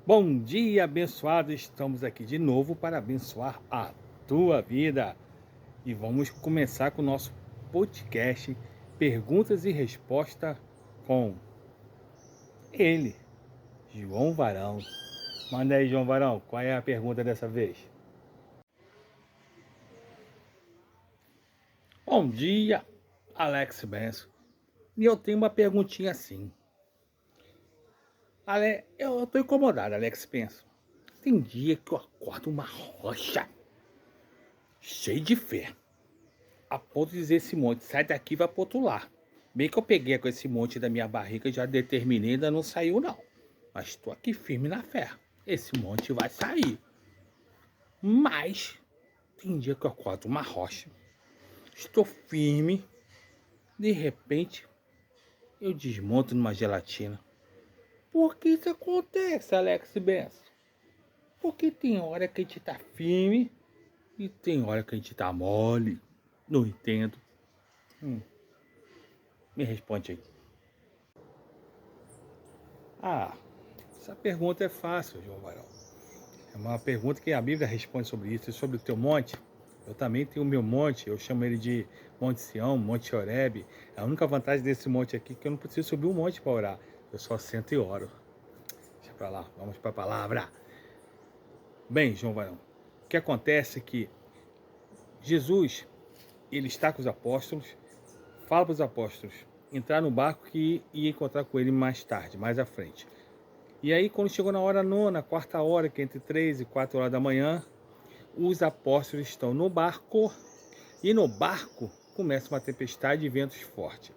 Bom dia, abençoado. Estamos aqui de novo para abençoar a tua vida. E vamos começar com o nosso podcast Perguntas e Respostas com ele, João Varão. Manda aí, João Varão, qual é a pergunta dessa vez? Bom dia, Alex Benson. E eu tenho uma perguntinha assim. Eu tô incomodado, Alex Benson. Tem dia que eu acordo uma rocha, cheio de fé. A ponto de dizer esse monte, sai daqui e vai pro outro lado. Bem que eu peguei com esse monte da minha barriga, já determinei, ainda não saiu não. Mas estou aqui firme na fé. Esse monte vai sair. Mas tem dia que eu acordo uma rocha. Estou firme. De repente, eu desmonto numa gelatina. Por que isso acontece, Alex Benson? Porque tem hora que a gente tá firme e tem hora que a gente tá mole. Não entendo. Me responde aí. Ah, essa pergunta é fácil, João Varão. É uma pergunta que a Bíblia responde sobre isso. E sobre o teu monte, eu também tenho o meu monte. Eu chamo ele de Monte Sião, Monte Horebe. A única vantagem desse monte aqui é que eu não preciso subir um monte para orar. Eu só sento e oro. Deixa para lá, vamos para a palavra. Bem, João Varão, o que acontece é que Jesus, ele está com os apóstolos, fala para os apóstolos entrar no barco que ia encontrar com ele mais tarde, mais à frente. E aí, quando chegou na hora nona, quarta hora, que é entre 3 e 4 horas da manhã, os apóstolos estão no barco e no barco começa uma tempestade e ventos fortes.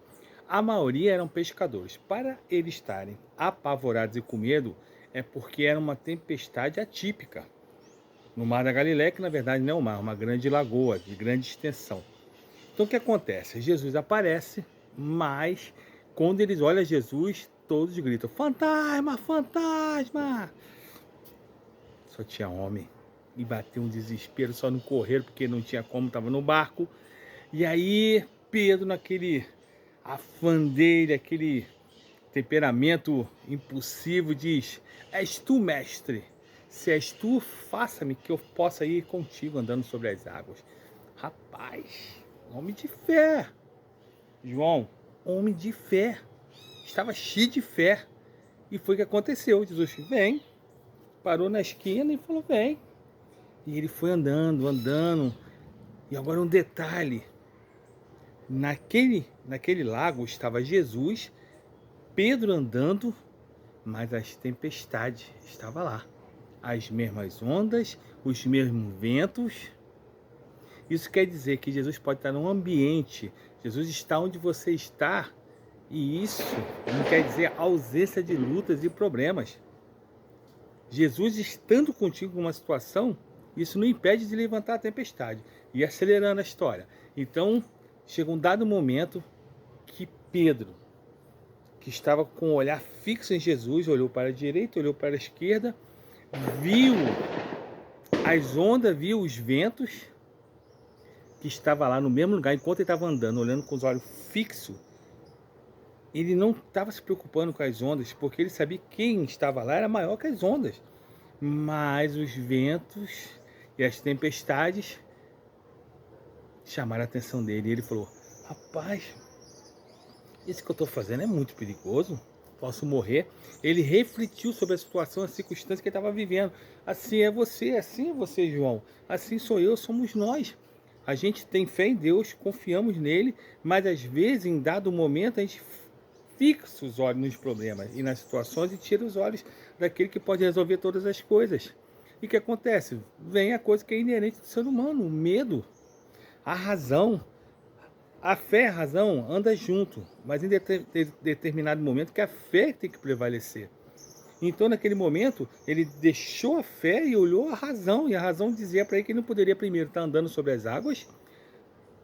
A maioria eram pescadores. Para eles estarem apavorados e com medo, é porque era uma tempestade atípica. No Mar da Galileia, que na verdade não é um mar, é uma grande lagoa de grande extensão. Então o que acontece? Jesus aparece, mas quando eles olham Jesus, todos gritam: fantasma, fantasma! Só tinha homem. E bateu um desespero, só não correram porque não tinha como, estava no barco. E aí Pedro, naquele afã dele, aquele temperamento impulsivo, diz: és tu, mestre? Se és tu, faça-me que eu possa ir contigo andando sobre as águas. Rapaz, homem de fé. João, homem de fé. Estava cheio de fé. E foi o que aconteceu. Jesus vem, parou na esquina e falou: vem. E ele foi andando, andando. E agora um detalhe. Naquele lago estava Jesus, Pedro andando, mas as tempestades estavam lá. As mesmas ondas, os mesmos ventos. Isso quer dizer que Jesus pode estar num ambiente, Jesus está onde você está, e isso não quer dizer ausência de lutas e problemas. Jesus estando contigo em uma situação, isso não impede de levantar a tempestade e acelerando a história. Então, chega um dado momento que Pedro, que estava com o olhar fixo em Jesus, olhou para a direita, olhou para a esquerda, viu as ondas, viu os ventos, que estava lá no mesmo lugar, enquanto ele estava andando, olhando com os olhos fixos. Ele não estava se preocupando com as ondas, porque ele sabia que quem estava lá era maior que as ondas. Mas os ventos e as tempestades chamaram a atenção dele. E ele falou: rapaz, isso que eu estou fazendo é muito perigoso, posso morrer. Ele refletiu sobre a situação, a circunstância que ele estava vivendo. Assim é você, João. Assim sou eu, somos nós. A gente tem fé em Deus, confiamos nele, mas às vezes, em dado momento, a gente fixa os olhos nos problemas e nas situações e tira os olhos daquele que pode resolver todas as coisas. E o que acontece? Vem a coisa que é inerente do ser humano, o medo, a razão. A fé e a razão andam junto, mas em determinado momento que a fé tem que prevalecer. Então, naquele momento, ele deixou a fé e olhou a razão, e a razão dizia para ele que ele não poderia primeiro estar andando sobre as águas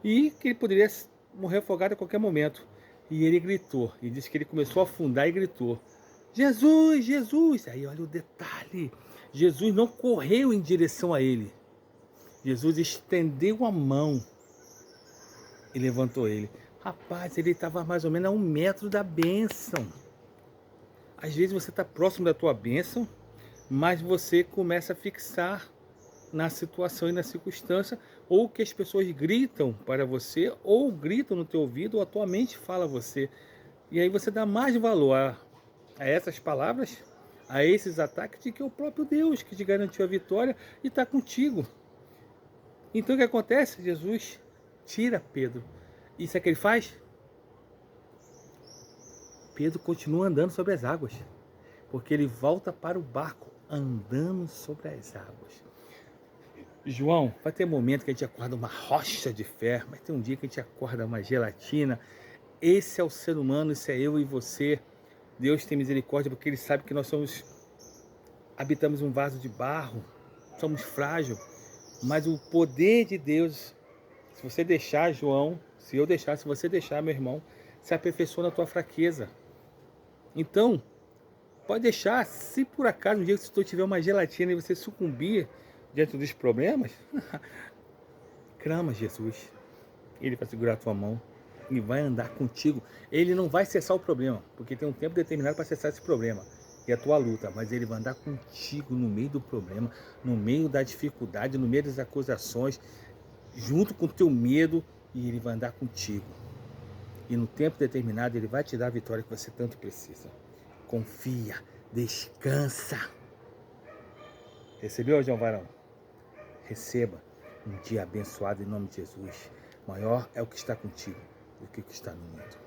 e que ele poderia morrer afogado a qualquer momento. E ele gritou, e disse que ele começou a afundar e gritou: Jesus, Jesus! Aí olha o detalhe, Jesus não correu em direção a ele, Jesus estendeu a mão e levantou ele. Rapaz, ele estava mais ou menos a 1 metro da bênção. Às vezes você está próximo da tua bênção, mas você começa a fixar na situação e na circunstância, ou que as pessoas gritam para você, ou gritam no teu ouvido, ou a tua mente fala a você. E aí você dá mais valor a essas palavras, a esses ataques, de que o próprio Deus que te garantiu a vitória e está contigo. Então o que acontece? Jesus tira Pedro. E sabe o que ele faz? Pedro continua andando sobre as águas, porque ele volta para o barco andando sobre as águas. João, vai ter momento que a gente acorda uma rocha de fé, vai ter um dia que a gente acorda uma gelatina. Esse é o ser humano, esse é eu e você. Deus tem misericórdia porque Ele sabe que nós habitamos um vaso de barro, somos frágeis, mas o poder de Deus, se você deixar, João, se eu deixar, se você deixar, meu irmão, se aperfeiçoa na tua fraqueza. Então, pode deixar, se por acaso um dia que tu tiver uma gelatina e você sucumbir diante dos problemas, clama Jesus, Ele vai segurar a tua mão e vai andar contigo. Ele não vai cessar o problema, porque tem um tempo determinado para cessar esse problema e a tua luta, mas Ele vai andar contigo no meio do problema, no meio da dificuldade, no meio das acusações, junto com o teu medo, e Ele vai andar contigo. E no tempo determinado Ele vai te dar a vitória que você tanto precisa. Confia, descansa. Recebeu, João Varão? Receba um dia abençoado em nome de Jesus. Maior é o que está contigo do que o que está no mundo.